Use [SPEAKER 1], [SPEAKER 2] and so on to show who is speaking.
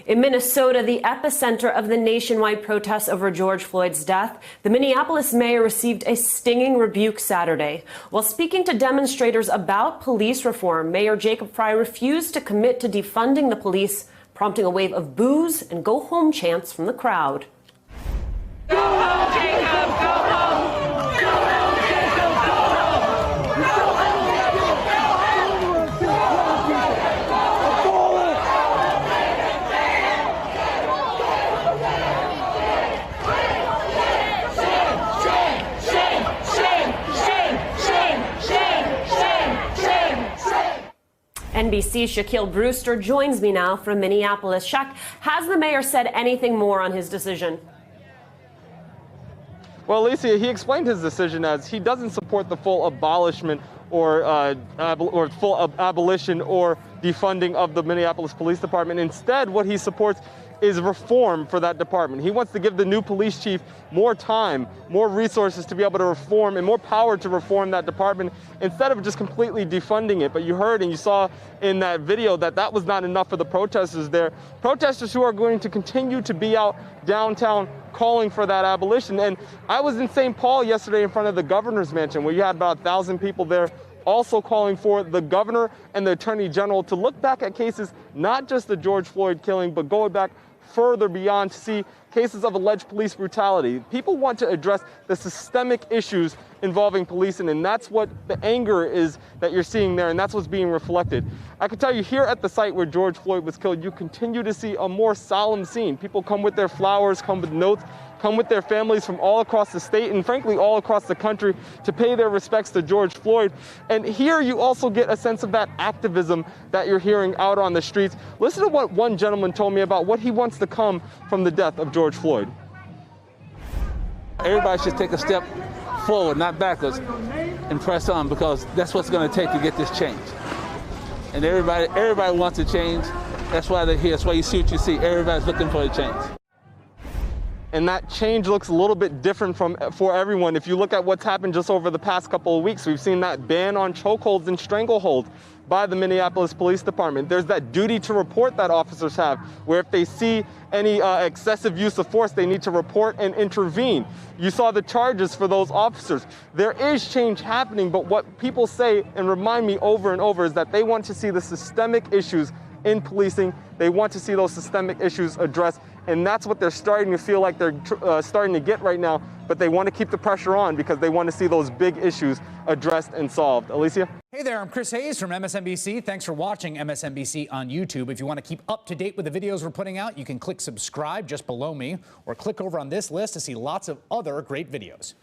[SPEAKER 1] In Minnesota, the epicenter of the nationwide protests over George Floyd's death, the Minneapolis mayor received a stinging rebuke Saturday. While speaking to demonstrators about police reform, Mayor Jacob Frey refused to commit to defunding the police, prompting a wave of boos and go home chants from the crowd.
[SPEAKER 2] Go home, Jacob! Go home! Go home, Jacob! Go home! Go home, Jacob! Go
[SPEAKER 1] NBC's Shaquille Brewster joins me now from Minneapolis. Shaq, has the mayor said anything more on his decision?
[SPEAKER 3] Well, Alicia, he explained his decision as he doesn't support the full abolishment or full abolition or defunding of the Minneapolis Police Department. Instead, what he supports is reform for that department. He wants to give the new police chief more time, more resources to be able to reform and more power to reform that department instead of just completely defunding it. But you heard and you saw in that video that that was not enough for the protesters there. Protesters who are going to continue to be out downtown calling for that abolition. And I was in St. Paul yesterday in front of the governor's mansion where you had about 1,000 people there also calling for the governor and the attorney general to look back at cases, not just the George Floyd killing, but going back further beyond to see cases of alleged police brutality. People want to address the systemic issues involving policing, and that's what the anger is that you're seeing there, and that's what's being reflected. I can tell you here at the site where George Floyd was killed, you continue to see a more solemn scene. People come with their flowers, come with notes, come with their families from all across the state and frankly all across the country to pay their respects to George Floyd. And here you also get a sense of that activism that you're hearing out on the streets. Listen to what one gentleman told me about what he wants to come from the death of George Floyd.
[SPEAKER 4] Everybody should take a step forward, not backwards, and press on, because that's what's going to take to get this change. And everybody wants to change. That's why they're here. That's why you see what you see. Everybody's looking for a change.
[SPEAKER 3] And that change looks a little bit different for everyone. If you look at what's happened just over the past couple of weeks, we've seen that ban on chokeholds and strangleholds by the Minneapolis Police Department. There's that duty to report that officers have, where if they see any excessive use of force, they need to report and intervene. You saw the charges for those officers. There is change happening, but what people say and remind me over and over is that they want to see the systemic issues in policing. They want to see those systemic issues addressed, and that's what they're starting to feel like they're starting to get right now, but they want to keep the pressure on because they want to see those big issues addressed and solved. Alicia?
[SPEAKER 5] Hey there, I'm Chris Hayes from MSNBC. Thanks for watching MSNBC on YouTube. If you want to keep up to date with the videos we're putting out, you can click subscribe just below me or click over on this list to see lots of other great videos.